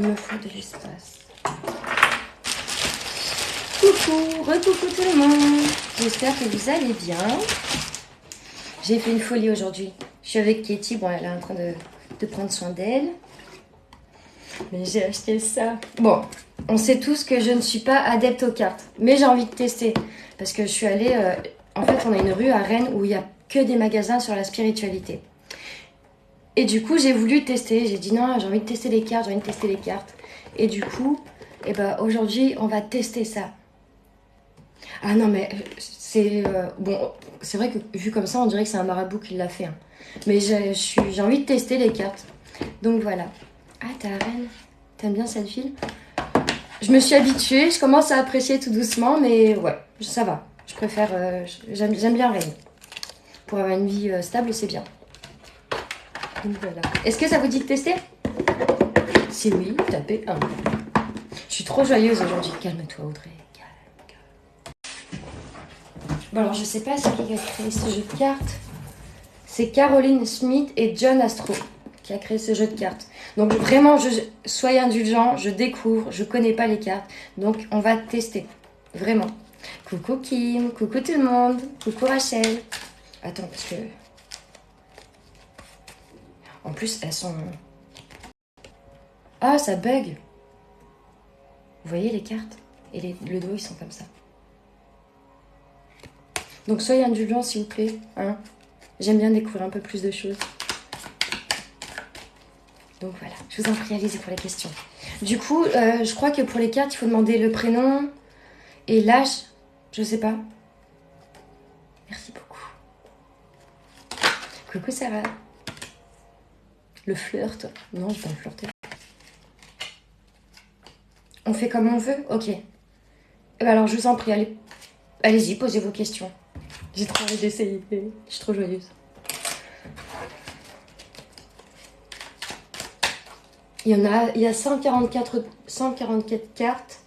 me faut de l'espace. Coucou, recoucou tout le monde. J'espère que vous allez bien. J'ai fait une folie aujourd'hui. Je suis avec Katie, bon elle est en train de prendre soin d'elle. Mais j'ai acheté ça. Bon, on sait tous que je ne suis pas adepte aux cartes. Mais j'ai envie de tester. Parce que je suis allée... en fait, on a une rue à Rennes où il n'y a que des magasins sur la spiritualité. Et du coup, j'ai voulu tester. J'ai dit non, j'ai envie de tester les cartes, j'ai envie de tester les cartes. Et du coup, aujourd'hui, on va tester ça. Ah non, mais c'est... bon, c'est vrai que vu comme ça, on dirait que c'est un marabout qui l'a fait. Hein. Mais j'ai envie de tester les cartes. Donc voilà. Ah, t'es à Rennes. T'aimes bien cette ville? Je me suis habituée, je commence à apprécier tout doucement, mais ouais, ça va. Je préfère... j'aime bien Rennes. Pour avoir une vie stable, c'est bien. Donc voilà. Est-ce que ça vous dit de tester? Si oui, tapez 1. Je suis trop joyeuse aujourd'hui. Calme-toi, Audrey. Calme. Bon, alors je sais pas ce qui a créé ce jeu de cartes. C'est Caroline Smith et John Astro qui a créé ce jeu de cartes. Donc vraiment, soyez indulgents, je découvre, je connais pas les cartes. Donc on va tester. Vraiment. Coucou Kim, coucou tout le monde, coucou Rachel. Attends, parce que... En plus, elles sont... Ah, ça bug. Vous voyez les cartes? Et le dos, ils sont comme ça. Donc soyez indulgents, s'il vous plaît. Hein, j'aime bien découvrir un peu plus de choses. Donc voilà, je vous en prie, allez-y pour les questions. Du coup, je crois que pour les cartes, il faut demander le prénom et l'âge. Je sais pas. Merci beaucoup. Coucou Sarah. Le flirt. Non, je vais pas me flirter. On fait comme on veut? Ok. Alors, je vous en prie, allez-y, posez vos questions. J'ai trop envie d'essayer. Je suis trop joyeuse. Il y a 144 cartes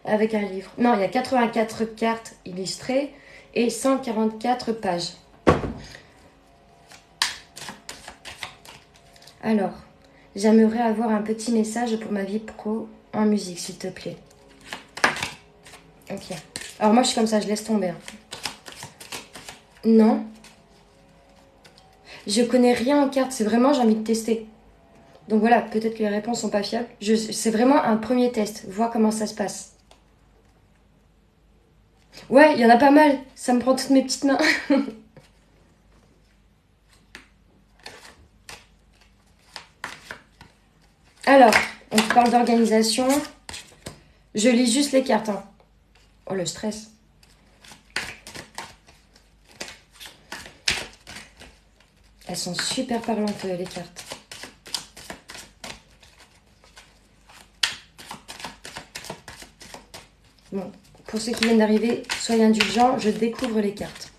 avec un livre. Non, il y a 84 cartes illustrées et 144 pages. Alors, j'aimerais avoir un petit message pour ma vie pro en musique, s'il te plaît. Ok. Alors moi, je suis comme ça, je laisse tomber. Hein. Non. Je connais rien en cartes, c'est vraiment, j'ai envie de tester. Donc voilà, peut-être que les réponses sont pas fiables. C'est vraiment un premier test, voir comment ça se passe. Ouais, il y en a pas mal. Ça me prend toutes mes petites mains. Alors, on parle d'organisation. Je lis juste les cartes. Hein. Oh, le stress. Elles sont super parlantes, les cartes. Bon, pour ceux qui viennent d'arriver, soyez indulgents, je découvre les cartes.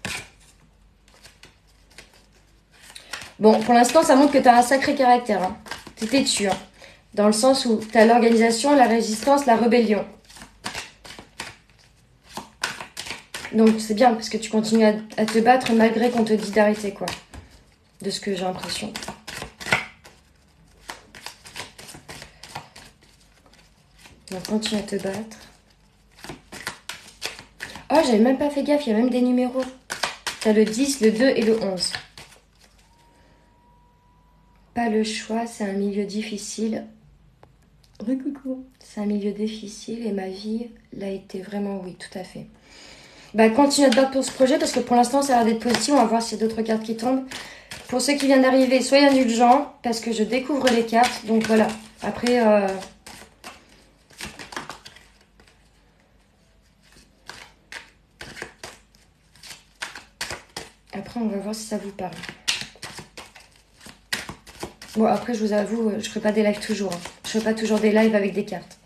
Bon, pour l'instant, ça montre que tu as un sacré caractère. Hein. Tu es têtu, hein. Dans le sens où tu as l'organisation, la résistance, la rébellion. Donc c'est bien, parce que tu continues à te battre malgré qu'on te dit d'arrêter, quoi. De ce que j'ai l'impression. Donc continue à te battre. Oh, j'avais même pas fait gaffe, il y a même des numéros. T'as le 10, le 2 et le 11. Pas le choix, c'est un milieu difficile. Coucou. C'est un milieu difficile et ma vie l'a été vraiment, oui, tout à fait. Bah, continue à te battre pour ce projet parce que pour l'instant, ça a l'air d'être positif. On va voir s'il y a d'autres cartes qui tombent. Pour ceux qui viennent d'arriver, soyez indulgents parce que je découvre les cartes. Donc voilà. Après, on va voir si ça vous parle. Bon, après, je vous avoue, je ferai pas des lives toujours. Hein. Je ferai pas toujours des lives avec des cartes.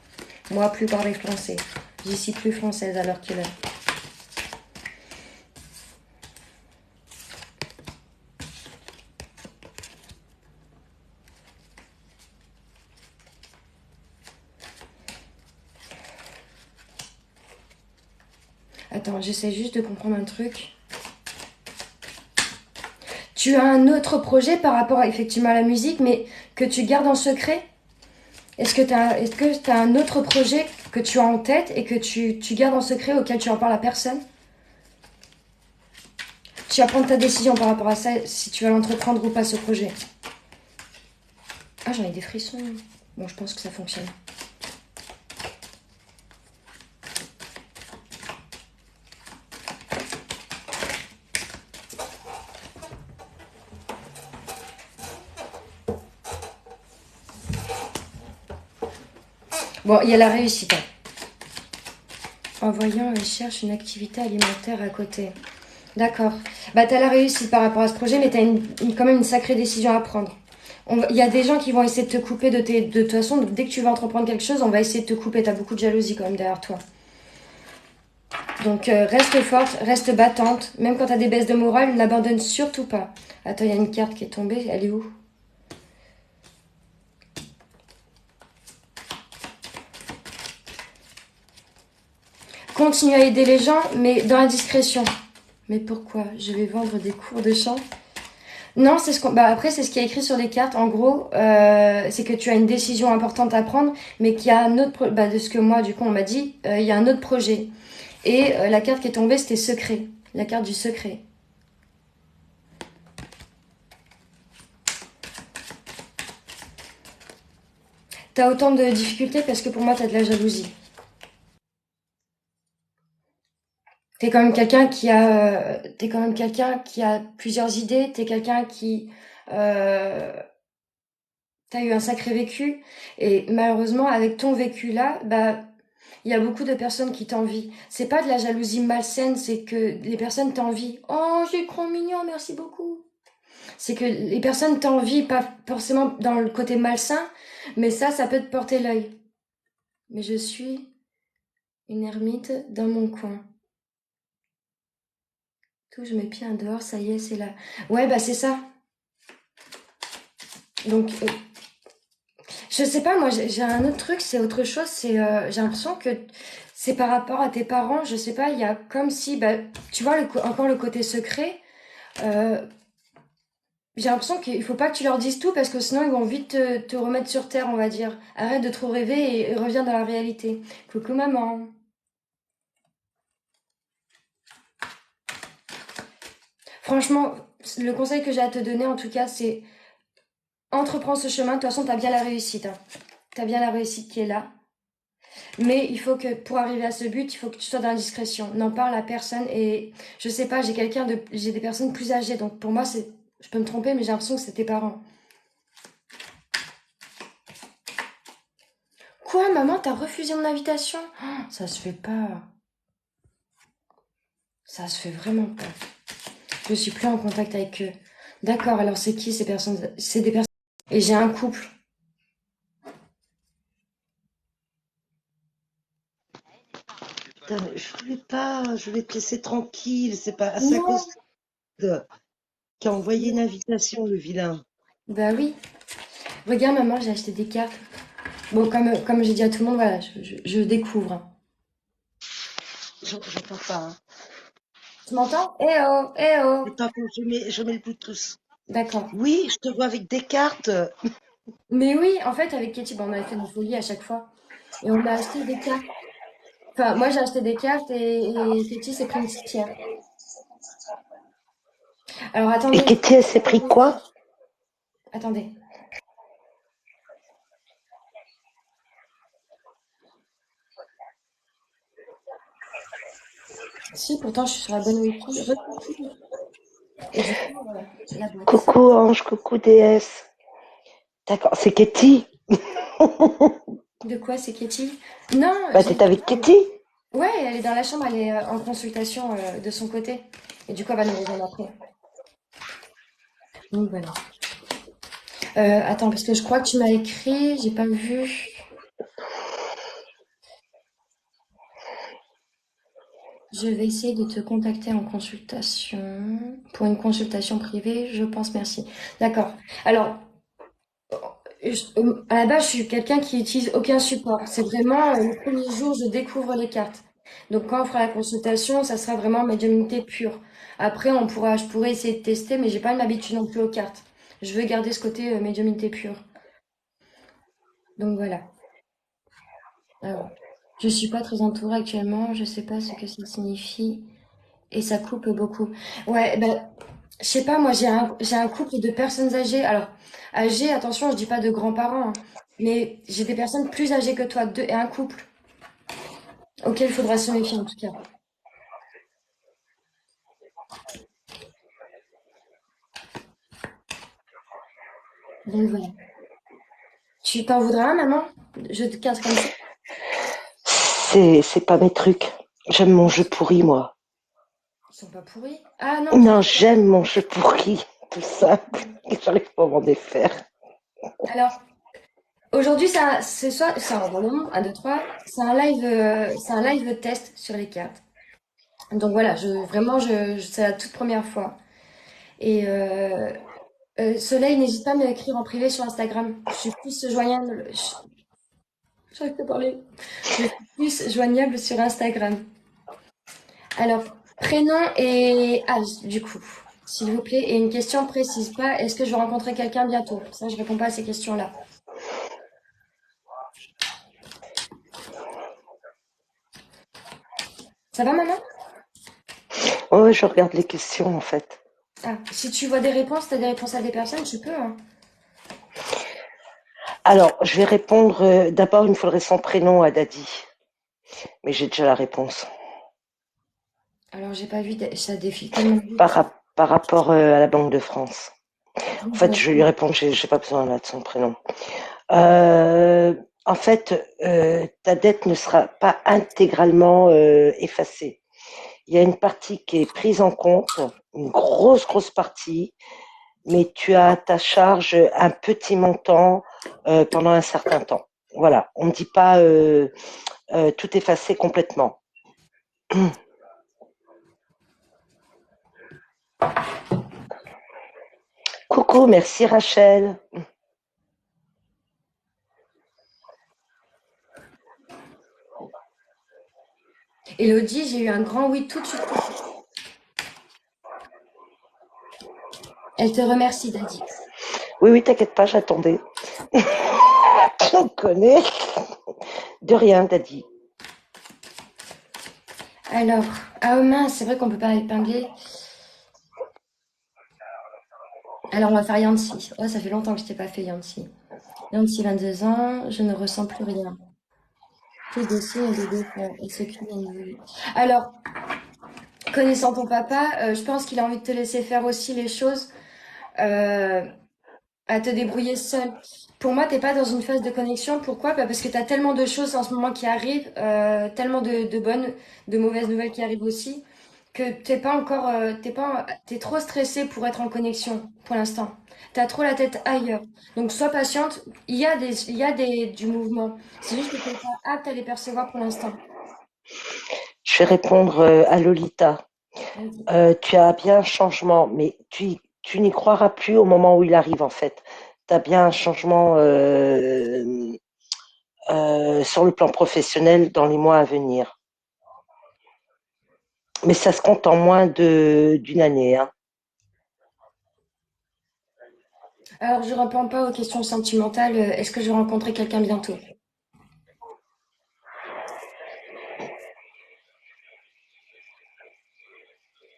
Moi, plus parler français. J'y suis plus française à l'heure qu'il est. Attends, j'essaie juste de comprendre un truc. Tu as un autre projet par rapport effectivement à la musique, mais que tu gardes en secret? Est-ce que tu as un autre projet que tu as en tête et que tu gardes en secret auquel tu en parles à personne? Tu vas prendre ta décision par rapport à ça, si tu vas l'entreprendre ou pas ce projet. Ah, j'en ai des frissons. Bon, je pense que ça fonctionne. Bon, il y a la réussite, hein. En voyant, elle cherche une activité alimentaire à côté. D'accord. Bah, t'as la réussite par rapport à ce projet, mais t'as quand même une sacrée décision à prendre. Il y a des gens qui vont essayer de te couper de toute façon. Donc dès que tu vas entreprendre quelque chose, on va essayer de te couper. T'as beaucoup de jalousie quand même derrière toi. Donc reste forte, reste battante. Même quand t'as des baisses de morale, n'abandonne surtout pas. Attends, il y a une carte qui est tombée. Elle est où? Continue à aider les gens, mais dans la discrétion. Mais pourquoi? Je vais vendre des cours de chant. Non, c'est ce qu'on. Bah après, c'est ce qui est écrit sur les cartes. En gros, c'est que tu as une décision importante à prendre, mais qu'il y a un autre. Bah, de ce que moi, du coup, on m'a dit, il y a un autre projet. Et la carte qui est tombée, c'était secret. La carte du secret. T'as autant de difficultés parce que pour moi, t'as de la jalousie. T'es quand même quelqu'un qui a plusieurs idées. T'es quelqu'un qui, euh, t'as eu un sacré vécu. Et malheureusement, avec ton vécu là, bah, il y a beaucoup de personnes qui t'envient. C'est pas de la jalousie malsaine, c'est que les personnes t'envient. Oh, j'ai trop mignon, merci beaucoup. C'est que les personnes t'envient, pas forcément dans le côté malsain, mais ça peut te porter l'œil. Mais je suis une ermite dans mon coin. Touche mes pieds en dehors, ça y est, c'est là. Ouais, bah c'est ça. Donc, je sais pas, moi j'ai un autre truc, c'est autre chose, j'ai l'impression que c'est par rapport à tes parents, je sais pas, il y a comme si, bah, tu vois, encore le côté secret, euh, j'ai l'impression qu'il faut pas que tu leur dises tout parce que sinon ils vont vite te remettre sur terre, on va dire. Arrête de trop rêver et reviens dans la réalité. Coucou maman. Franchement, le conseil que j'ai à te donner en tout cas, c'est entreprends ce chemin. De toute façon, t'as bien la réussite, hein. T'as bien la réussite qui est là. Mais il faut que pour arriver à ce but, il faut que tu sois dans la discrétion. N'en parle à personne et je sais pas, j'ai des personnes plus âgées, donc pour moi je peux me tromper, mais j'ai l'impression que c'est tes parents. Quoi, maman, t'as refusé mon invitation? Oh, ça se fait pas. Ça se fait vraiment pas. Je suis plus en contact avec eux. D'accord, alors c'est qui ces personnes? C'est des personnes. Et j'ai un couple. Putain, je voulais te laisser tranquille, c'est pas, c'est à Non. cause de, qui a envoyé une invitation, le vilain. Bah oui. Regarde, maman, j'ai acheté des cartes. Bon, comme j'ai dit à tout le monde, voilà, je découvre. J'entends pas, hein. Tu m'entends? Eh oh, eh oh. Attends, je mets le Bluetooth. D'accord. Oui, je te vois avec des cartes. Mais oui, en fait, avec Katie, bon, on avait fait des folies à chaque fois. Et on a acheté des cartes. Enfin, moi, j'ai acheté des cartes et Katie s'est pris une petite pierre. Alors, Et attendez. Katie, elle s'est pris quoi? Attendez. Si, pourtant, je suis sur la bonne wiki. Et du coup, la boîte. Coucou ange, coucou déesse. D'accord, c'est Katie. De quoi, c'est Katie? Non, Bah, t'es avec Katie? Ouais, elle est dans la chambre, elle est en consultation de son côté. Et du coup, elle va nous rejoindre après. Donc voilà. Attends, parce que je crois que tu m'as écrit, j'ai pas vu. Je vais essayer de te contacter en consultation. Pour une consultation privée, je pense, merci. D'accord. Alors, à la base, je suis quelqu'un qui utilise aucun support. C'est vraiment le premier jour, je découvre les cartes. Donc, quand on fera la consultation, ça sera vraiment médiumnité pure. Après, je pourrais essayer de tester, mais j'ai pas une habitude non plus aux cartes. Je veux garder ce côté médiumnité pure. Donc voilà. Alors, je suis pas très entourée actuellement, je sais pas ce que ça signifie et ça coupe beaucoup. Ouais, ben, je sais pas, moi j'ai un couple de personnes âgées. Alors, âgées, attention, je dis pas de grands-parents, hein, mais j'ai des personnes plus âgées que toi, deux, et un couple auquel il faudra se méfier en tout cas. Donc voilà. Tu t'en voudras un, maman? Je te casse comme ça? C'est pas mes trucs. J'aime mon jeu pourri, moi. Ils sont pas pourris. Ah non, Non, j'aime mon jeu pourri, tout simple. J'arrive pas à m'en défaire. alors, aujourd'hui, c'est soit, c'est un moment, 1, 2, 3, c'est un live test sur les cartes. Donc voilà, vraiment, c'est la toute première fois. Et Soleil, n'hésite pas à m'écrire en privé sur Instagram. Je suis plus joignable. J'arrive pas à parler. Je suis plus joignable sur Instagram. Alors, prénom et âge, du coup, s'il vous plaît. Et une question précise, pas est-ce que je vais rencontrer quelqu'un bientôt? Ça, je réponds pas à ces questions-là. Ça va, maman? Ouais, je regarde les questions, en fait. Ah, si tu vois des réponses, t'as des réponses à des personnes, tu peux, hein. Alors, je vais répondre. D'abord, il me faudrait son prénom à Daddy. Mais j'ai déjà la réponse. Alors, j'ai pas vu, ça défile tellement Par, vite. par rapport à la Banque de France. En fait, je vais lui D'accord. répondre, j'ai pas besoin là de son prénom. Euh, En fait, ta dette ne sera pas intégralement effacée. Il y a une partie qui est prise en compte, une grosse partie, mais tu as à ta charge un petit montant pendant un certain temps. Voilà, on ne dit pas tout effacer complètement. Coucou, merci Rachel. Elodie, j'ai eu un grand oui tout de suite. Elle te remercie, Daddy. Oui, oui, t'inquiète pas, j'attendais. On connaît. De rien, t'as dit. Alors, ah oh mince, c'est vrai qu'on peut pas épingler. Alors, on va faire Yancy. Oh, ça fait longtemps que je t'ai pas fait Yancy. Yancy, 22 ans, je ne ressens plus rien. Que des signes et des défauts. Et ce cri est nouveau. Alors, connaissant ton papa, je pense qu'il a envie de te laisser faire aussi les choses, euh, à te débrouiller seul. Pour moi, t'es pas dans une phase de connexion. Pourquoi? Bah, parce que t'as tellement de choses en ce moment qui arrivent, tellement de bonnes, de mauvaises nouvelles qui arrivent aussi, que t'es pas encore, t'es trop stressé pour être en connexion pour l'instant. T'as trop la tête ailleurs. Donc sois patiente. Il y a du mouvement. C'est juste que t'es pas apte à les percevoir pour l'instant. Je vais répondre à Lolita. Vas-y. Tu as bien un changement, mais tu n'y croiras plus au moment où il arrive, en fait. Tu as bien un changement sur le plan professionnel dans les mois à venir. Mais ça se compte en moins d'une année. Hein. Alors je réponds pas aux questions sentimentales. Est-ce que je vais rencontrer quelqu'un bientôt?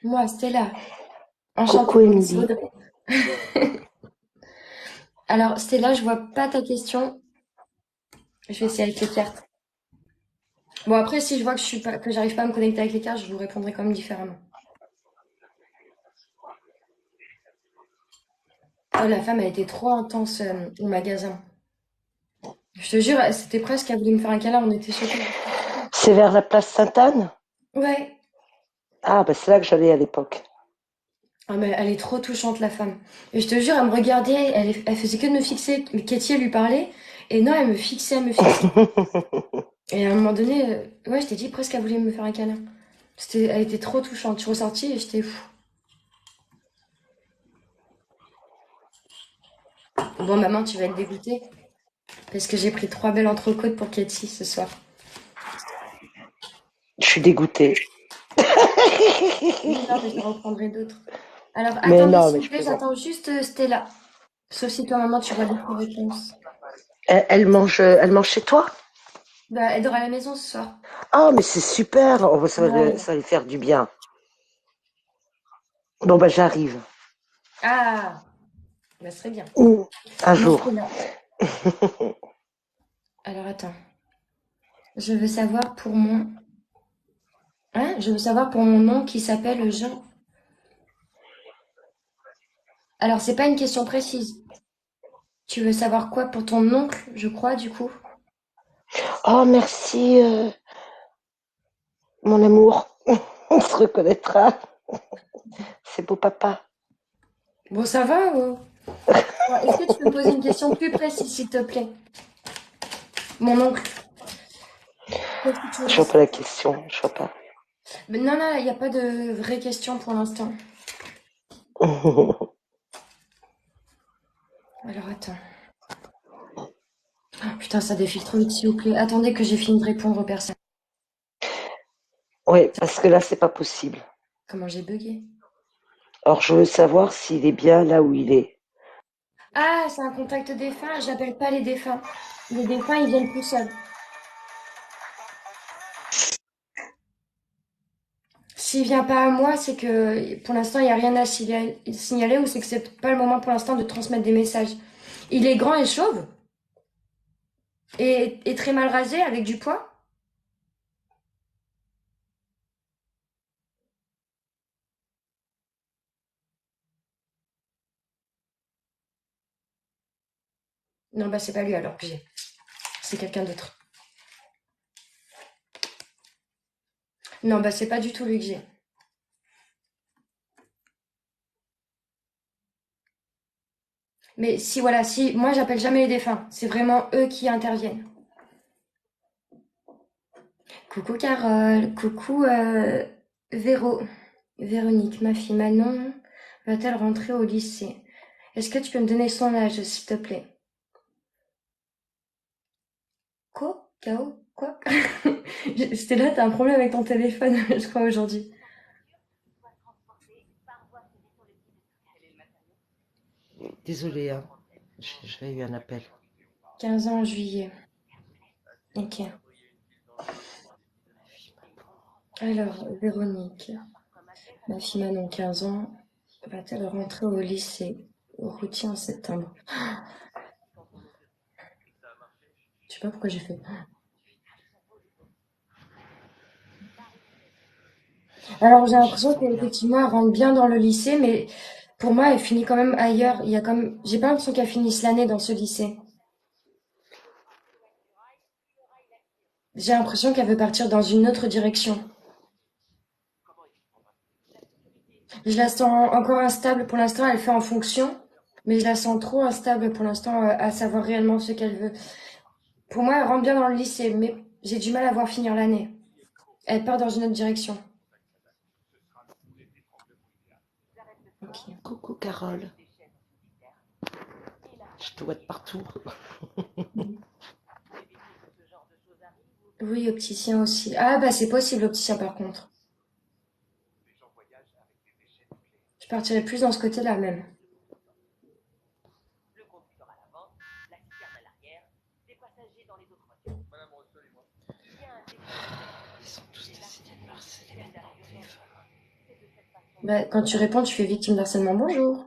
Moi, Stella. Enchantée, Coucou Maurice Émilie. Audrey. Alors, Stella, je vois pas ta question. Je vais essayer avec les cartes. Bon, après, si je vois que que j'arrive pas à me connecter avec les cartes, je vous répondrai quand même différemment. Oh, la femme a été trop intense au magasin. Je te jure, c'était presque à voulu me faire un câlin, on était choqués. C'est vers la place Sainte-Anne? Ouais. Ah, bah c'est là que j'allais à l'époque. Ah, mais elle est trop touchante, la femme. Et je te jure, elle me regardait, elle faisait que de me fixer. Mais Katie, elle lui parlait. Et non, elle me fixait, elle me fixait. Et à un moment donné, ouais, je t'ai dit presque qu'elle voulait me faire un câlin. Elle était trop touchante. Je suis ressortie et j'étais fou. Bon, maman, tu vas être dégoûtée. Parce que j'ai pris 3 belles entrecôtes pour Katie ce soir. Je suis dégoûtée. Oui, non, mais je t'en reprendrai d'autres. Alors, Mais attendez, non, s'il mais vous je plaît, plaisante. j'attends juste Stella. Sauf si toi, maman, tu vois d'autres réponses. Elle mange chez toi? Bah, elle dort à la maison ce soir. Ah, mais c'est super. Oh, bah, Ouais. ça va lui faire du bien. Bon, bah, j'arrive. Ah, bah, ce serait bien. Un Moi, je suis jour. là. Alors, attends. Je veux savoir pour mon... Hein? Je veux savoir pour mon nom qui s'appelle Jean. Alors, c'est pas une question précise. Tu veux savoir quoi pour ton oncle, je crois, du coup? Oh, merci, mon amour. On se reconnaîtra. C'est beau papa. Bon, ça va ou... Ouais, est-ce que tu peux me poser une question plus précise, s'il te plaît? Mon oncle, qu'est-ce que tu Je voudrais vois pas la savoir? question. Je vois pas. Mais non, non, il n'y a pas de vraie question pour l'instant. Alors, attends. Oh, putain, ça défile trop vite, s'il vous plaît. Attendez que j'ai fini de répondre aux personnes. Oui, parce que là, c'est pas possible. Comment j'ai bugué? Alors, je veux savoir s'il est bien là où il est. Ah, c'est un contact défunt. J'appelle pas les défunts. Les défunts, ils viennent tout seuls. S'il vient pas à moi, c'est que pour l'instant, il n'y a rien à signaler ou c'est que c'est pas le moment pour l'instant de transmettre des messages. Il est grand et chauve et très mal rasé avec du poids. Non, bah c'est pas lui alors que j'ai. C'est quelqu'un d'autre. Non, bah c'est pas du tout lui que j'ai. Mais si, voilà, si, moi j'appelle jamais les défunts. C'est vraiment eux qui interviennent. Coucou Carole, coucou Véro. Véronique, ma fille Manon va-t-elle rentrer au lycée? Est-ce que tu peux me donner son âge, s'il te plaît? Quoi? K.O. Quoi? J'étais là, t'as un problème avec ton téléphone, je crois, aujourd'hui. Désolée, hein. J'ai eu un appel. 15 ans en juillet. Ok. Alors, Véronique, ma fille Manon, 15 ans, va-t-elle rentrer au lycée? Au routier en septembre. Je sais pas pourquoi j'ai fait. Alors, j'ai Je l'impression sens bien. qu'effectivement, elle rentre bien dans le lycée, mais pour moi, elle finit quand même ailleurs. Il y a comme, j'ai pas l'impression qu'elle finisse l'année dans ce lycée. J'ai l'impression qu'elle veut partir dans une autre direction. Je la sens encore instable pour l'instant, elle fait en fonction, mais je la sens trop instable pour l'instant à savoir réellement ce qu'elle veut. Pour moi, elle rentre bien dans le lycée, mais j'ai du mal à voir finir l'année. Elle part dans une autre direction. Ok. Coucou, Carole. Je te vois de partout. Oui, opticien aussi. Ah bah c'est possible, opticien par contre. Je partirais plus dans ce côté-là même. Ils sont tous décidés de me harceler maintenant au téléphone. Bah, quand tu réponds, tu fais victime d'harcèlement. Bonjour.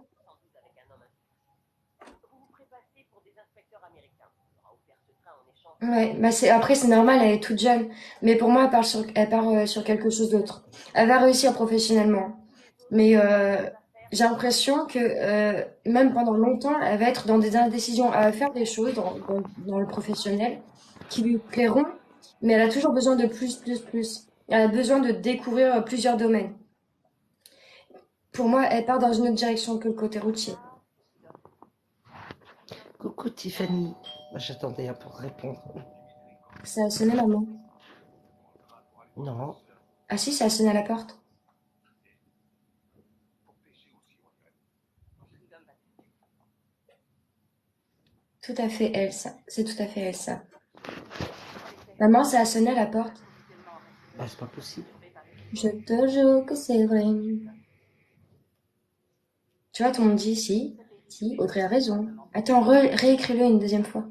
Ouais, bah c'est après c'est normal, elle est toute jeune. Mais pour moi, elle part sur quelque chose d'autre. Elle va réussir professionnellement. Mais j'ai l'impression que même pendant longtemps, elle va être dans des indécisions. Elle va faire des choses dans le professionnel qui lui plairont, mais elle a toujours besoin de plus, plus, plus. Elle a besoin de découvrir plusieurs domaines. Pour moi, elle part dans une autre direction que le côté routier. Coucou, Tiffany. Bah, j'attendais pour répondre. Ça a sonné, maman. Non. Ah si, ça a sonné à la porte. Tout à fait elle, ça. C'est tout à fait elle, ça. Maman, ça a sonné à la porte. Bah, c'est pas possible. Je te jure que c'est vrai. Tu vois, tout le monde dit si, si, Audrey a raison. Attends, réécris-le une deuxième fois.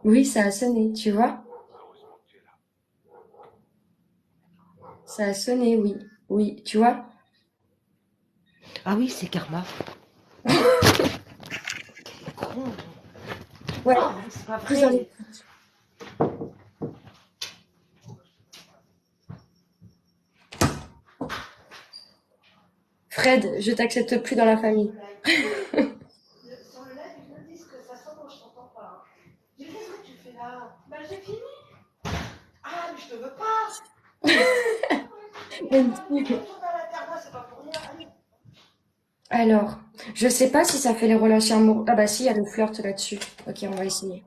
Oui, ça a sonné, tu vois? Ça a sonné, oui. Oui, tu vois? Ah oui, c'est Karma. Con. Ouais, Oh, c'est pas plus dans vrai. l'écoute. Fred, je t'accepte plus dans la famille. Sur le live, ils me disent que ça sonne quand je t'entends pas. Qu'est-ce que tu fais là? Bah j'ai fini. Ah, mais je te veux pas. Retourne à l'internat, c'est pas pour rien. Allez. Alors, je sais pas si ça fait les relations amoureuses. Ah bah si, il y a le flirt là-dessus. Ok, on va essayer.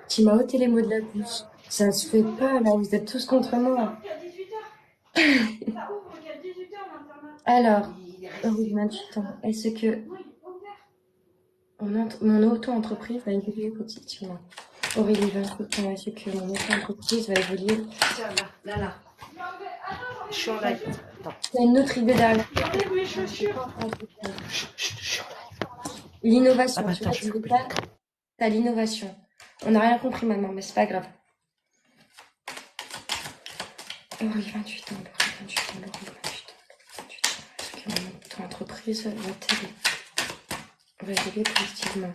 Tu m'as ôté les mots de la bouche. Ça se fait pas, là, vous êtes tous contre moi. Ça ouvre qu'à 18h l'internat. Alors, Il est oui, resté 28 ouvert. ans. Est-ce que Non, il est pas ouvert. mon auto-entreprise va évoluer positivement? Aurélie, 28 ans. Est-ce que mon auto-entreprise va évoluer? Tiens, là. Non, mais attends, Je suis en live. Attends. T'as une autre idée derrière. j'enlève mes Non, c'est chaussures. pas encore autre chose. Je suis en live. Ah L'innovation, bah tu attends, vois, je tu vais veux couper le pas. micro. T'as l'innovation. On n'a rien compris maintenant, mais c'est pas grave. Aurélie, 28 ans. Aurélie, 28 ans. Aurélie, 28 ans. 28 ans. Est-ce que mon auto-entreprise va évoluer positivement?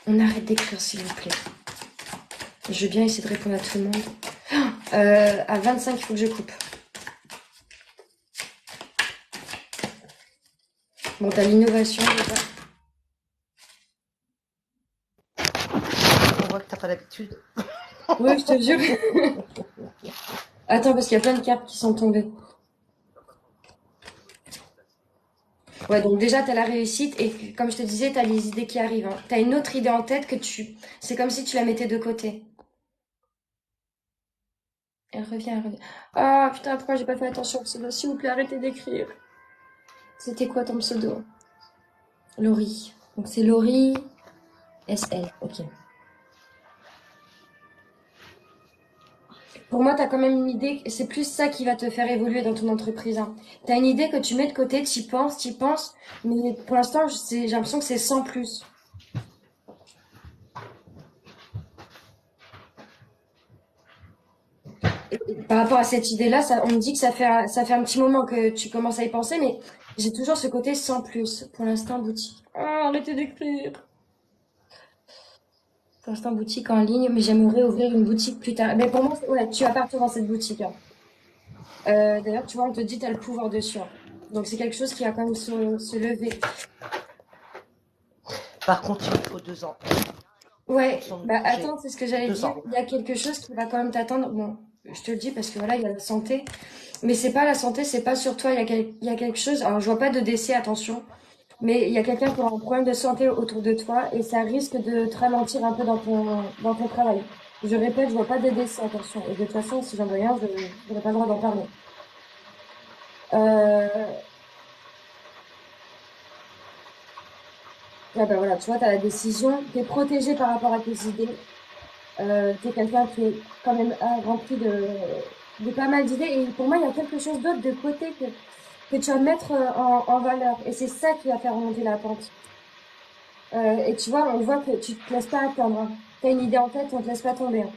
On arrête d'écrire, s'il vous plaît. Je veux bien essayer de répondre à tout le monde. À 25, il faut que je coupe. Bon, t'as l'innovation déjà. On voit que t'as pas l'habitude. Oui, je te jure. Attends, parce qu'il y a plein de cartes qui sont tombées. Ouais, donc déjà, t'as la réussite et comme je te disais, t'as les idées qui arrivent. Hein. T'as une autre idée en tête que tu... C'est comme si tu la mettais de côté. Elle revient, elle revient. Ah, putain, pourquoi j'ai pas fait attention au pseudo? S'il vous plaît, arrêtez d'écrire. C'était quoi ton pseudo? Laurie. Donc c'est Laurie SL. Ok. Pour moi, tu as quand même une idée, c'est plus ça qui va te faire évoluer dans ton entreprise. Hein. Tu as une idée que tu mets de côté, tu y penses, mais pour l'instant, j'ai l'impression que c'est sans plus. Et par rapport à cette idée-là, on me dit que ça fait un petit moment que tu commences à y penser, mais j'ai toujours ce côté sans plus. Pour l'instant, boutique. Ah, arrêtez d'écrire. Pour l'instant, boutique en ligne, mais j'aimerais ouvrir une boutique plus tard. Mais pour moi, ouais, tu vas partir dans cette boutique. Hein. D'ailleurs, tu vois, on te dit, tu as le pouvoir dessus. Hein. Donc, c'est quelque chose qui va quand même se lever. Par contre, il me faut 2 ans. Ouais, Pour son bah projet. attends, c'est ce que j'allais 2 dire. ans. Il y a quelque chose qui va quand même t'attendre. Bon, je te le dis parce que voilà, il y a la santé. Mais c'est pas la santé, c'est pas sur toi. Il y a quelque chose. Alors, je vois pas de décès, attention. Mais il y a quelqu'un qui aura un problème de santé autour de toi et ça risque de te ralentir un peu dans ton travail. Je répète, je vois pas de décès, attention. Et de toute façon, si j'en vois rien, je n'aurai pas le droit d'en parler. Euh, ah bah voilà, tu vois, tu as la décision. Tu es protégé par rapport à tes idées. Tu es quelqu'un qui est quand même rempli de pas mal d'idées. Et pour moi, il y a quelque chose d'autre de côté que tu vas mettre en valeur. Et c'est ça qui va faire remonter la pente. Et tu vois, on voit que tu te laisses pas attendre. Hein. Tu as une idée en tête, on te laisse pas tomber. Hein.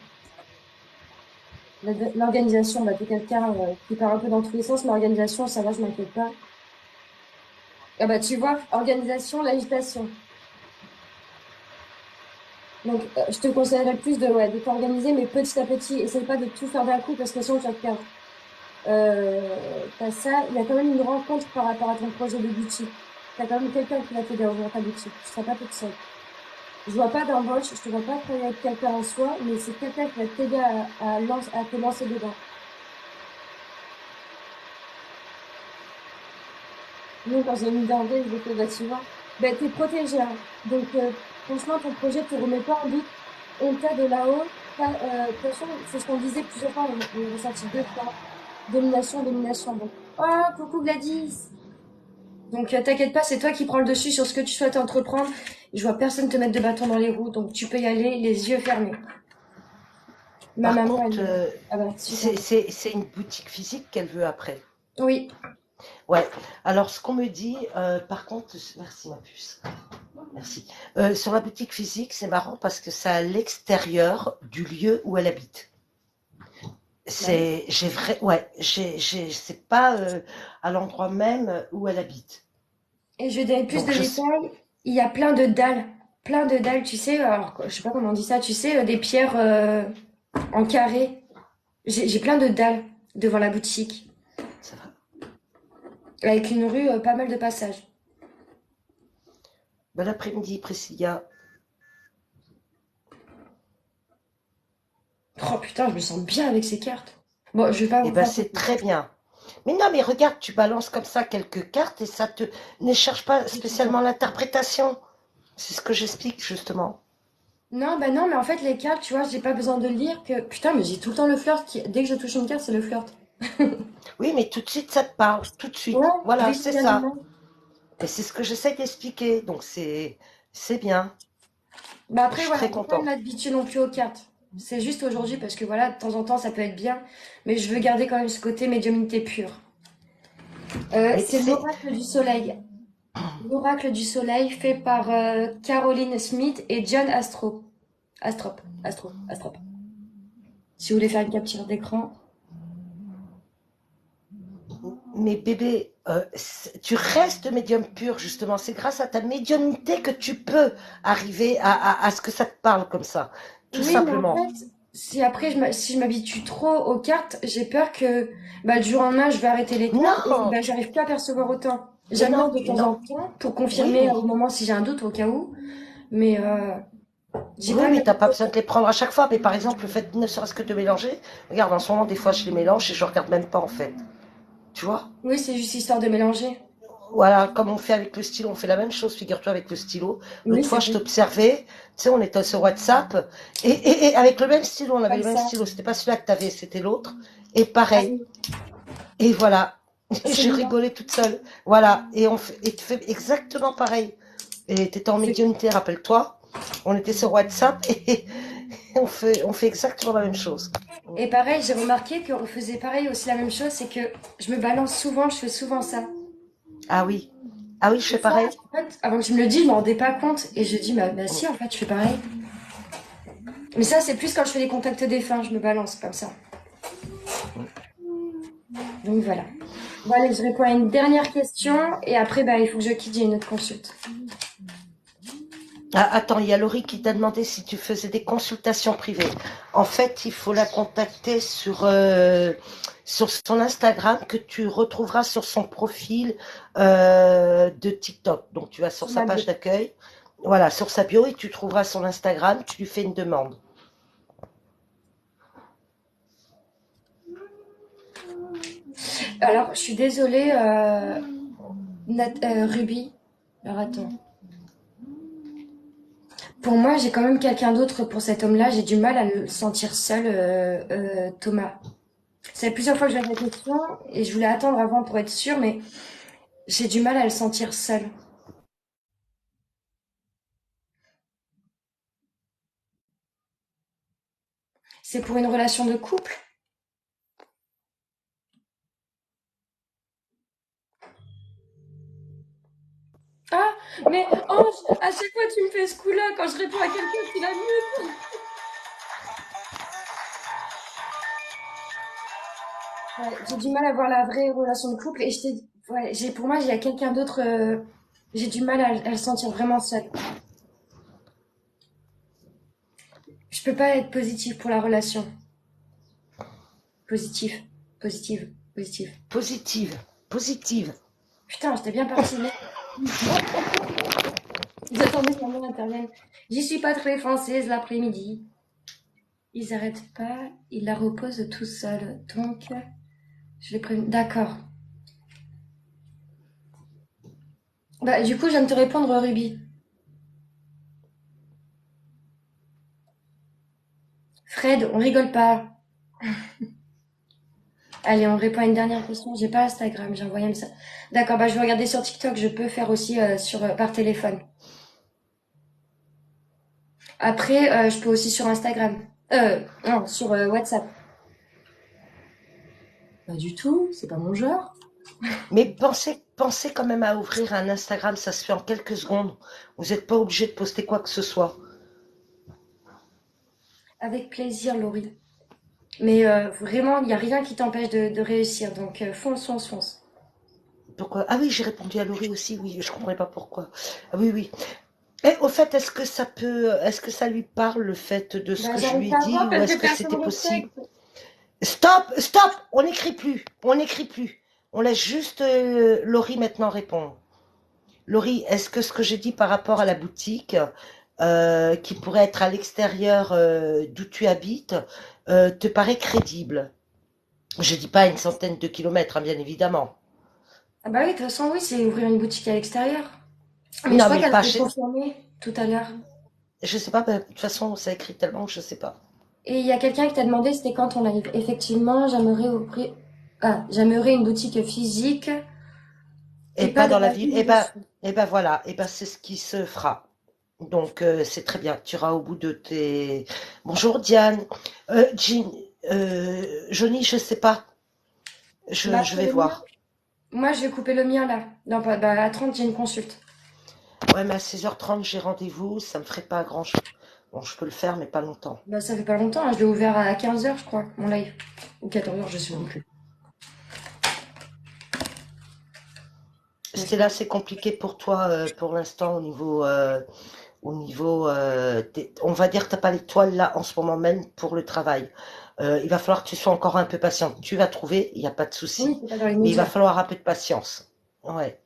L'organisation, bah, tu es quelqu'un qui part un peu dans tous les sens, mais l'organisation, ça va, je m'inquiète pas. Ah bah, tu vois, organisation, l'agitation. Donc, je te conseillerais plus ouais, de t'organiser, mais petit à petit. Essaye pas de tout faire d'un coup parce que sinon, tu vas te perdre. T'as ça, il y a quand même une rencontre par rapport à ton projet de boutique. T'as quand même quelqu'un qui va t'aider à ouvrir ta boutique. Tu seras pas toute seule. Je vois pas d'embauche, je te vois pas travailler avec quelqu'un en soi, mais c'est quelqu'un qui va t'aider à te lancer dedans. Nous, quand j'ai une idée en tête, je le fais, bah, tu vois. Ben, t'es protégé, hein. Donc, franchement, ton projet, te remet pas en doute. On t'aide de là-haut. De toute façon, c'est ce qu'on disait plusieurs fois, on l'a ressenti 2 fois. Domination, domination. Donc, oh, coucou Gladys! Donc, t'inquiète pas, c'est toi qui prends le dessus sur ce que tu souhaites entreprendre. Je vois personne te mettre de bâton dans les roues, donc tu peux y aller les yeux fermés. Ma Par maman, contre, elle... Ah bah, super. c'est une boutique physique qu'elle veut après. Oui. Ouais. Alors, ce qu'on me dit, par contre, merci ma puce. Merci. Sur la boutique physique, c'est marrant parce que c'est à l'extérieur du lieu où elle habite. Ouais. C'est pas à l'endroit même où elle habite. Et je vais donner plus Donc de je, détails. Il y a plein de dalles, tu sais. Alors, je sais pas comment on dit ça, tu sais, des pierres en carré. J'ai plein de dalles devant la boutique, ça va. avec une rue, pas mal de passages. Bon après-midi, Priscilla. Oh putain, je me sens bien avec ces cartes. Bon, je vais pas Eh vous ben faire. c'est très bien. Mais non, mais regarde, tu balances comme ça quelques cartes et ça te ne cherche pas spécialement l'interprétation. C'est ce que j'explique justement. Non, bah non, mais en fait, les cartes, tu vois, j'ai pas besoin de lire que. Putain, mais j'ai tout le temps le flirt dès que je touche une carte, c'est le flirt. Oui, mais tout de suite ça te parle, tout de Ouais, suite. Voilà, dès que ça c'est vient de ça. moi. Et c'est ce que j'essaie d'expliquer. Donc c'est bien. Bah Je après, suis voilà, très je vais pas contente. m'habituer non plus aux cartes. C'est juste aujourd'hui parce que voilà, de temps en temps, ça peut être bien, mais je veux garder quand même ce côté médiumnité pure. Mais C'est c'est l'oracle du soleil. L'oracle du soleil fait par Caroline Smith et John Astrop. Si vous voulez faire une capture d'écran. mais bébé, tu restes médium pur justement. C'est grâce à ta médiumnité que tu peux arriver à ce que ça te parle comme ça, tout Oui, mais en simplement. fait, si après si je m'habitue trop aux cartes, j'ai peur que bah, du jour au lendemain, je vais arrêter les cartes et Non, bah, j'arrive plus à percevoir autant. mais J'aime bien non, de mais temps non. en temps pour Oui, confirmer mais au moment si j'ai un doute au cas où, mais j'ai oui, pas mais t'as pas l'habitude. besoin de les prendre à chaque fois. Mais par exemple, le fait ne serait-ce que de mélanger, regarde, en ce moment, des fois, je les mélange et je regarde même pas en fait. Tu vois? Oui, c'est juste histoire de mélanger. Voilà, comme on fait avec le stylo, on fait la même chose, figure-toi, avec le stylo. Oui, L'autre c'est fois, je vrai. t'observais, tu sais, on était sur WhatsApp, et avec le même stylo, on avait Comme le même ça. stylo, c'était pas celui-là que t'avais, c'était l'autre, et Ah pareil. oui, Et voilà, c'est j'ai bien. rigolé toute seule. Voilà, et tu fais exactement pareil. Et t'étais en C'est- médiumnité, rappelle-toi. On était sur WhatsApp et on fait exactement la même chose. Et pareil, j'ai remarqué qu'on faisait pareil aussi la même chose, c'est que je me balance souvent, je fais souvent ça. Ah oui, ah oui, je Et fais ça, pareil. en fait, avant que tu me le dises, je m'en rendais pas compte. Et je dis, bah si, en fait, je fais pareil. Mais ça, c'est plus quand je fais les contacts défunts, je me balance comme ça. Donc voilà. Bon, allez, je réponds à une dernière question et après, bah, il faut que je quitte, j'ai une autre consulte. Ah, attends, il y a Laurie qui t'a demandé si tu faisais des consultations privées. En fait, il faut la contacter sur son Instagram que tu retrouveras sur son profil de TikTok. Donc, tu vas sur Sur sa ma bio. page d'accueil, voilà, sur sa bio et tu trouveras son Instagram, tu lui fais une demande. Alors, je suis désolée, Ruby. Alors, attends. Pour moi, j'ai quand même quelqu'un d'autre pour cet homme-là. J'ai du mal à le sentir seul, Thomas. C'est plusieurs fois que je répète la question et je voulais attendre avant pour être sûre, mais j'ai du mal à le sentir seul. C'est pour une relation de couple? Ah, mais Ange, à chaque fois tu me fais ce coup-là quand je réponds à quelqu'un, tu la mute. Ouais, j'ai du mal à voir la vraie relation de couple et ouais, pour moi, il y a quelqu'un d'autre, j'ai du mal à le sentir vraiment seul. Je peux pas être positive pour la relation. Positif, positive, positive. Positive, positive. Putain, j'étais bien partie, mais j'attendais que maman intervienne. J'y suis pas très française l'après-midi. Ils arrêtent pas, ils la reposent tout seuls. Donc, je les préviens. D'accord. Bah, du coup, je viens de te répondre, Ruby. Fred, on rigole pas. Allez, on répond à une dernière question. J'ai pas Instagram, j'ai envoyé un message. D'accord, bah, je vais regarder sur TikTok. Je peux faire aussi par téléphone. Après, je peux aussi sur Instagram. Non, sur WhatsApp. Pas du tout, c'est pas mon genre. Mais pensez quand même à ouvrir un Instagram, ça se fait en quelques secondes. Vous n'êtes pas obligé de poster quoi que ce soit. Avec plaisir, Laurie. Mais vraiment, il n'y a rien qui t'empêche de réussir. Donc, fonce, fonce, fonce. Pourquoi? Ah oui, j'ai répondu à Laurie aussi, oui, je comprenais pas pourquoi. Ah oui, oui. Et au fait, est-ce que ça lui parle le fait de ce Bah, que je j'arrive lui ai pas à dit voir ou parce est-ce que que personne c'était ne possible? respecte. Stop, stop, on n'écrit plus, on n'écrit plus. On laisse juste Laurie maintenant répondre. Laurie, est-ce que ce que j'ai dit par rapport à la boutique, qui pourrait être à l'extérieur d'où tu habites, te paraît crédible? Je dis pas une centaine de kilomètres, hein, bien évidemment. Ah bah oui, de toute façon, oui, c'est ouvrir une boutique à l'extérieur. Mais je Non, crois mais qu'elle pas avait chez... confirmé tout à l'heure. Je sais pas, ben, de toute façon, ça écrit tellement que je sais pas. Et il y a quelqu'un qui t'a demandé c'était quand ton live. Effectivement, j'aimerais ouvrir... Ah, j'aimerais une boutique physique Et et pas pas dans dans la la ville. ville où je suis. Et ben voilà, et ben c'est ce qui se fera. Donc c'est très bien. Tu iras au bout de tes. Bonjour Diane. Jean, Johnny, je sais pas. Bah, Je c'est vais le mien. voir. Moi, je vais couper le mien là. Non, bah, à 30 j'ai une consulte. Ouais, mais à 16h30, j'ai rendez-vous. Ça me ferait pas grand-chose. Bon, je peux le faire, mais pas longtemps. Bah, ça fait pas longtemps, hein. Je l'ai ouvert à 15h, je crois, mon live. Ou 14h, je sais même plus. Stella, c'est compliqué pour toi pour l'instant on va dire que t'as pas l'étoile là en ce moment même pour le travail. Il va falloir que tu sois encore un peu patiente. Tu vas trouver, il n'y a pas de Oui, souci. c'est pas dans les Mais il va médias. falloir un peu de patience. Ouais.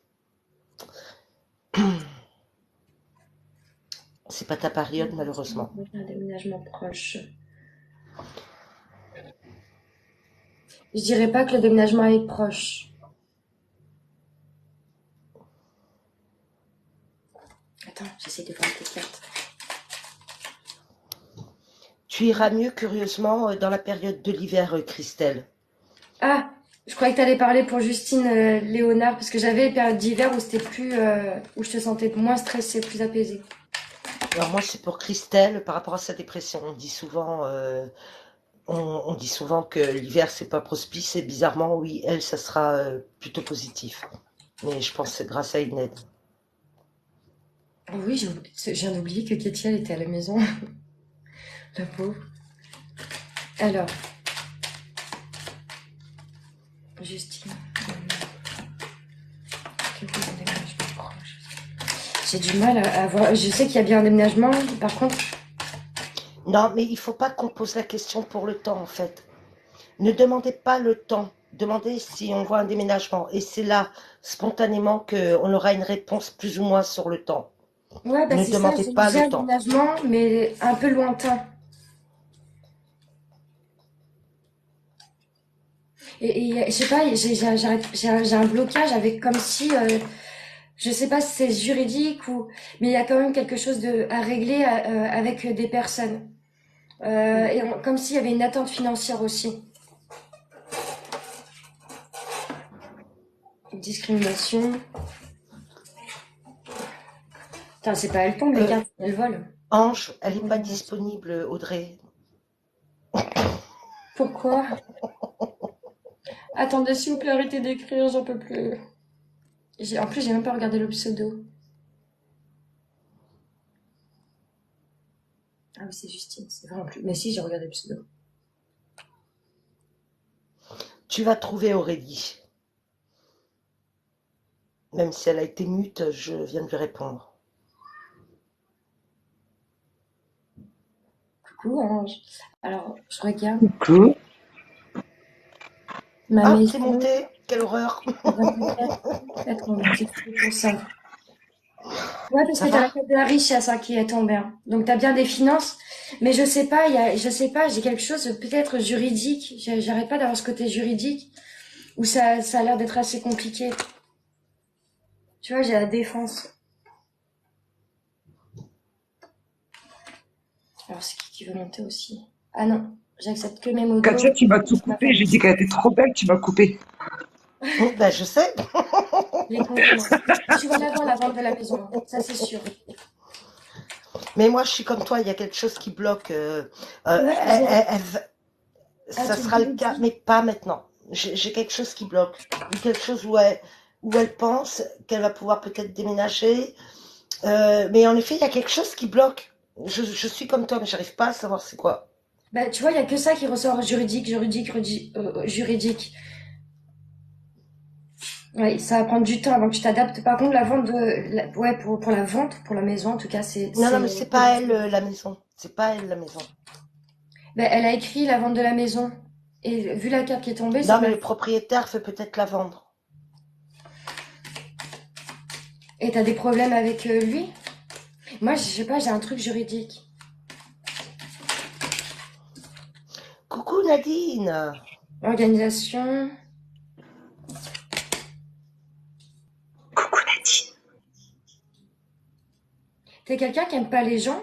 C'est pas ta période, malheureusement. Un déménagement proche. Je dirais pas que le déménagement est proche. Attends, j'essaie de voir tes cartes. Tu iras mieux, curieusement, dans la période de l'hiver, Christelle. Ah, je croyais que t'allais parler pour Justine Léonard, parce que j'avais les périodes d'hiver où c'était plus, où je te sentais moins stressée, plus apaisée. Alors moi, c'est pour Christelle, par rapport à sa dépression. On dit souvent que l'hiver, c'est pas propice, et bizarrement, oui, elle, ça sera plutôt positif. Mais je pense que c'est grâce à une aide. Oh oui, je viens d'oublier que Katie, elle était à la maison, la pauvre. Alors, Justine, j'ai du mal à voir. Je sais qu'il y a bien un déménagement, par contre, Non, mais il faut pas qu'on pose la question pour le temps, en fait. Ne demandez pas le temps. Demandez si on voit un déménagement. Et c'est là, spontanément, qu'on aura une réponse plus ou moins sur le temps. ouais, bah Ne c'est ça, demandez pas j'ai le un temps. déménagement, mais un peu lointain. Je sais pas, j'ai un blocage avec comme si, je sais pas si c'est juridique ou, mais il y a quand même quelque chose à régler avec des personnes. Comme s'il y avait une attente financière aussi. Discrimination. Putain, c'est pas, elles tombent les Euh, cartes, elles volent. Ange, elle n'est pas disponible, Audrey. Pourquoi? Attendez, s'il vous plaît, arrêtez d'écrire, j'en peux plus. En plus, j'ai même pas regardé le pseudo. Ah oui, c'est Justine, c'est vraiment plus. Mais si, j'ai regardé le pseudo. Tu vas trouver Aurélie. Même si elle a été mute, je viens de lui répondre. Coucou, Ange. Alors, je regarde Coucou. ma Ah, t'es maison. montée. Quelle horreur. Ça va peut-être être mon petit truc pour ça. Ouais, parce Ça que t'as la va? carte de la richesse hein, qui est tombée. Hein. Donc t'as bien des finances, mais je sais pas, je sais pas, j'ai quelque chose peut-être juridique. J'arrête pas d'avoir ce côté juridique où ça a l'air d'être assez compliqué. Tu vois, j'ai la défense. Alors c'est qui veut monter aussi? Ah non, j'accepte que mes Katia, modos. tu m'as tout C'est ma coupé. J'ai famille. dit qu'elle était trop belle, tu m'as coupé. Ben, je sais. Les compliments. Je suis avant la vente de la maison, hein. Ça c'est sûr. Mais moi, je suis comme toi, il y a quelque chose qui bloque. Ouais, j'ai... Ça Attends, sera le cas, mais pas maintenant. J'ai quelque chose qui bloque. Quelque chose où elle pense qu'elle va pouvoir peut-être déménager. Mais en effet, il y a quelque chose qui bloque. Je suis comme toi, mais j'arrive pas à savoir c'est quoi. Bah, tu vois, il y a que ça qui ressort juridique. Ouais, ça va prendre du temps avant que tu t'adaptes. Par contre, la vente ouais, pour la vente, pour la maison, en tout cas, Non, non, c'est mais c'est pas elle la maison. C'est pas elle la maison. Ben, elle a écrit la vente de la maison. Et vu la carte qui est tombée, ça Non, mais m'a... le propriétaire veut peut-être la vendre. Et t'as des problèmes avec lui? Moi, je sais pas, j'ai un truc juridique. Coucou Nadine. Organisation. Coucou Nadine. T'es quelqu'un qui aime pas les gens?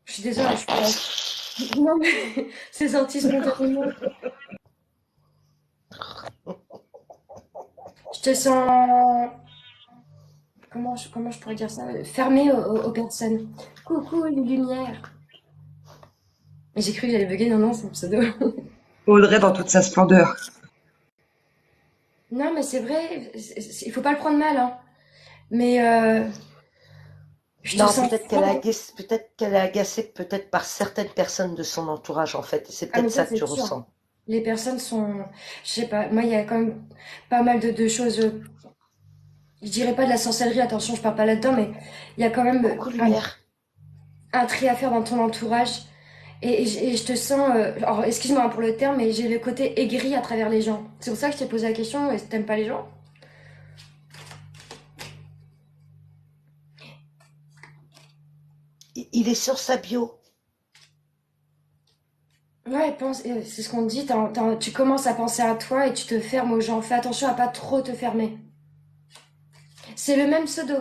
Je suis désolée, je suis pas... Non, mais c'est sorti spontanément. Je te sens... comment je pourrais dire ça? Fermé aux personnes. Coucou, les lumières. J'ai cru que j'allais bugger, non, non, c'est un pseudo. Audrey dans toute sa splendeur. Non, mais c'est vrai, il faut pas le prendre mal, hein. Mais je te Non, sens froide. peut-être qu'elle est agacée peut-être par certaines personnes de son entourage en fait. Et c'est Ah, mais peut-être ça, ça que c'est tu sûr. ressens. Les personnes sont, je sais pas, moi, il y a quand même pas mal de choses, je dirais pas de la sorcellerie, attention, je parle pas là-dedans, mais il y a quand même Coucou Lumière. un tri à faire dans ton entourage. Et je te sens, alors excuse-moi hein, pour le terme, mais j'ai le côté aigri à travers les gens. C'est pour ça que je t'ai posé la question, est-ce que t'aimes pas les gens? Il est sur sa bio. Ouais, pense, c'est ce qu'on te dit, tu commences à penser à toi et tu te fermes aux gens. Fais attention à pas trop te fermer. C'est le même pseudo.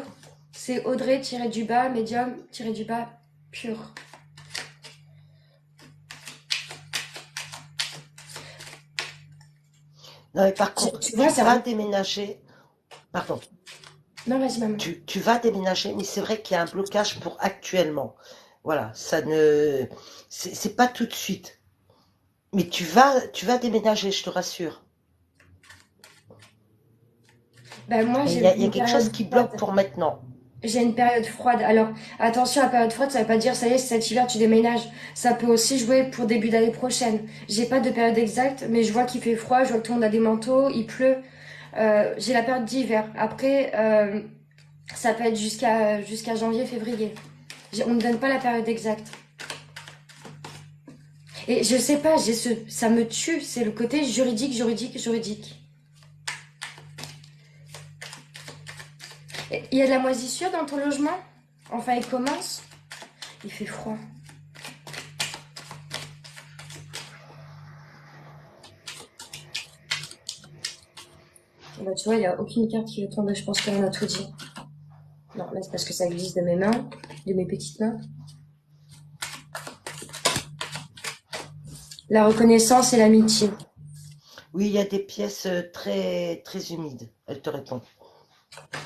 C'est Audrey-du-bas, médium-du-bas, pur. Non, mais par contre, Tu vois, tu c'est vas un... déménager. Pardon. Non, vas-y, maman. Tu vas déménager, mais c'est vrai qu'il y a un blocage pour actuellement. Voilà, ça ne, c'est pas tout de suite. Mais tu vas déménager, je te rassure. Ben, moi, Mais j'ai il y a une quelque période chose qui bloque froide. pour maintenant. J'ai une période froide. Alors, attention, à période froide, ça veut pas dire, ça y est, cet hiver, tu déménages. Ça peut aussi jouer pour début d'année prochaine. J'ai pas de période exacte, mais je vois qu'il fait froid, je vois que tout le monde a des manteaux, il pleut. J'ai la période d'hiver. Après, ça peut être jusqu'à janvier, février. On me donne pas la période exacte. Et je sais pas, ça me tue, c'est le côté juridique. Il y a de la moisissure dans ton logement? Enfin, il commence. Il fait froid. Bah, tu vois, il n'y a aucune carte qui est tombée. Je pense qu'on a tout dit. Non, là, c'est parce que ça glisse de mes mains, de mes petites mains. La reconnaissance et l'amitié. Oui, il y a des pièces très, très humides. Elle te répond.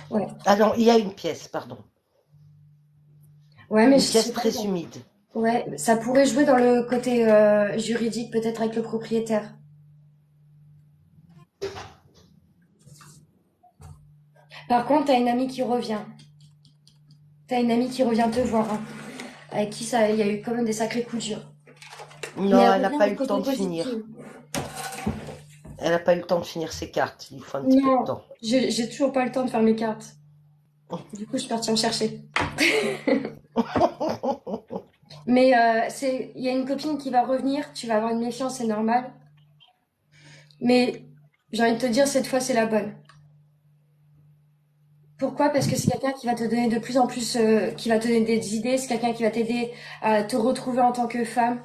Ouais. Ah non, il y a une pièce, pardon. Ouais, mais Une je sais pièce pas. très humide. Ouais, ça pourrait jouer dans le côté juridique, peut-être avec le propriétaire. Par contre, t'as une amie qui revient. T'as une amie qui revient te voir, hein, avec qui il y a eu quand même des sacrés coups durs. Mais Non, elle elle n'a revient pas du eu le côté temps de positif. finir. Elle n'a pas eu le temps de finir ses cartes. Il faut un petit peu de Non, temps. j'ai toujours pas le temps de faire mes cartes. Du coup, je suis partie en chercher. Mais il y a une copine qui va revenir, tu vas avoir une méfiance, c'est normal. Mais j'ai envie de te dire, cette fois, c'est la bonne. Pourquoi? Parce que c'est quelqu'un qui va te donner de plus en plus, qui va te donner des idées, c'est quelqu'un qui va t'aider à te retrouver en tant que femme.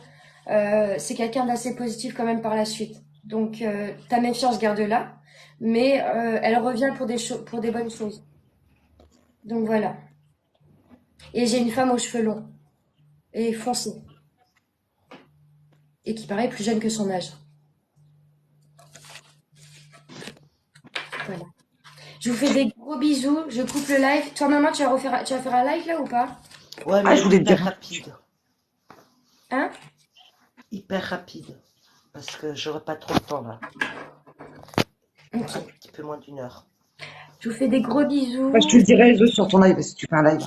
C'est quelqu'un d'assez positif quand même par la suite. Donc, ta méfiance, garde-la. Mais elle revient pour des bonnes choses. Donc voilà. Et j'ai une femme aux cheveux longs et foncés. Et qui paraît plus jeune que son âge. Voilà. Je vous fais des gros bisous. Je coupe le live. Toi, maman, tu vas faire un live là ou pas? Ouais, Ah, mais je voulais te hyper dire. rapide. Hein? Hyper rapide. parce que j'aurai pas trop de temps là. Ok. Un petit peu moins d'une heure. Je vous fais des gros bisous. Bah, je te le dirai sur ton live si tu fais un live.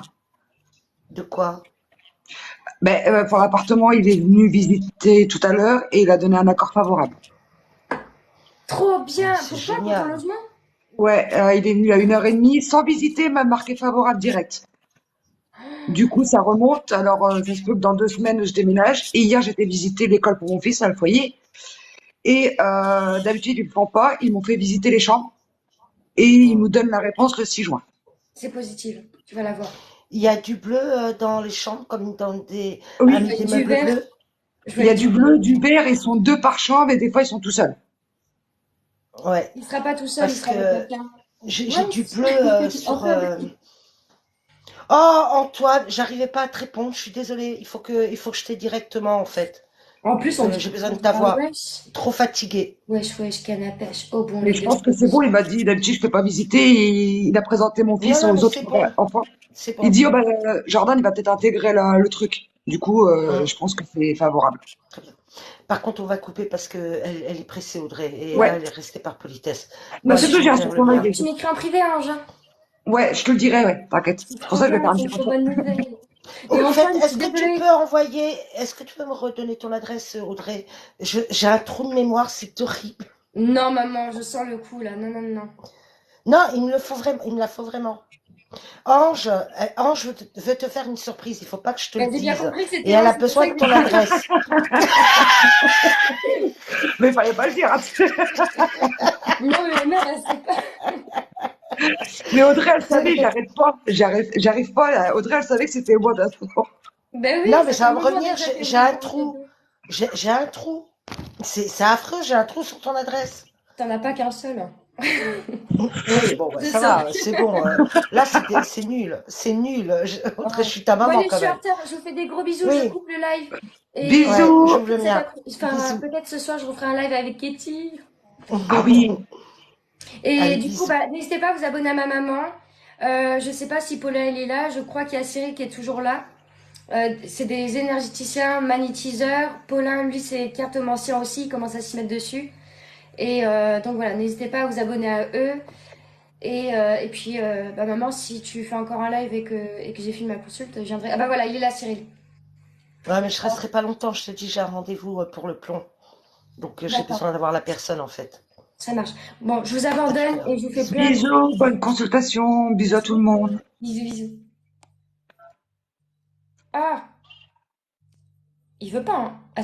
De quoi? Mais pour l'appartement, il est venu visiter tout à l'heure et il a donné un accord favorable. Trop bien. C'est Pour toi, pour ton génial. logement? Ouais, il est venu à 1h30 sans visiter, m'a marqué favorable direct. Du coup, ça remonte. Alors, ça se peut que dans 2 semaines, je déménage. Et hier, j'étais visiter l'école pour mon fils, à le foyer. Et d'habitude, ils le font pas. Ils m'ont fait visiter les chambres. Et ils nous donnent la réponse le 6 juin. C'est positif. Tu vas la voir. Il y a du bleu dans les chambres, comme dans des, Oui, des Du meubles vert. bleus. Je il y a vais du bleu, du vert. Ils sont 2 par chambre et des fois, ils sont tout seuls. Ouais, Il sera pas tout seul, il parce sera avec que quelqu'un. j'ai Ouais, du bleu sur. Antoine. Oh, Antoine, j'arrivais pas à te répondre. Je suis désolée. Il faut que je t'ai directement en fait. En plus, on dit J'ai besoin de ta ah, voix. wesh. Trop fatiguée. Wesh, canne à pêche. Oh bon, Mais le je gars. pense que c'est bon. Il m'a dit, d'habitude, je peux pas visiter. Et il a présenté mon Non, fils non, mais aux autres c'est bon. enfants. C'est Il bon. dit, oh, ben, Jordan, il va peut-être intégrer le truc. Du coup, Hum, je pense que c'est favorable. très bien. Par contre, on va couper parce que elle est pressée, Audrey. Et là, Ouais. elle est restée par politesse. Bon, Bah, allez, c'est tout, je j'ai un reviens sur le ton live. lien. Tu m'écris en privé, Ange. Ouais, je te le dirai, ouais, t'inquiète. C'est C'est pour trop ça que je vais bien, faire un c'est petit une trop retour. bonne nouvelle. Et Au fait, Antoine, je suis désolée. est-ce que tu peux me redonner ton adresse, Audrey? J'ai un trou de mémoire, c'est horrible. Non, maman, je sens le coup là. Non, non, non. Non, il me le faut vraiment, il me la faut vraiment. Ange, Ange veut te faire une surprise, il faut pas que je te le J'ai bien dise. compris que Et c'était elle Ange, a c'est pour besoin ça de que ton adresse. Mais il fallait pas le dire, hein. Non, mais mère, elle sait pas. Mais Audrey, elle savait, j'arrête pas. J'arrive pas, là. Audrey, elle savait que c'était moi d'un coup. Ben oui, Non, mais ça fait ça un va me moment revenir, déjà qu'elle j'ai me un demande des trou. deux. J'ai un trou. C'est affreux, j'ai un trou sur ton adresse. T'en as pas qu'un seul. Oui, bon, bah, C'est ça ça. va, c'est bon. Là, c'est nul. C'est nul. Audrey, je Oh. suis ta Bon, maman allez, je quand suis en même. retard. Je vous fais des gros bisous. Je Oui, coupe le live. Et ouais, Bisous. j'ouvre le mien. enfin, Bisous. peut-être ce soir, je referai un live avec Katie. Ah oui. Et Allez, du coup, bisous. bah, n'hésitez pas à vous abonner à ma maman. Je sais pas si Paula elle est là. Je crois qu'il y a Cyril qui est toujours là. C'est des énergéticiens, magnétiseurs. Paulin, lui, c'est cartomancien aussi. Il commence à s'y mettre dessus. Et donc voilà, n'hésitez pas à vous abonner à eux. Et puis, bah, maman, si tu fais encore un live et que j'ai fini ma consulte, je viendrai. Ah bah voilà, il est là, Cyril. Ouais, mais je resterai pas longtemps. Je te dis, j'ai un rendez-vous pour le plomb. Donc, j'ai D'accord, besoin d'avoir la personne en fait. ça marche. Bon, je vous À tout abandonne à l'heure. et je vous fais Bisous. plein de gros Bisous, bonne consultation. Bisous à tout le monde. bisous, bisous. Ah, il veut pas, hein.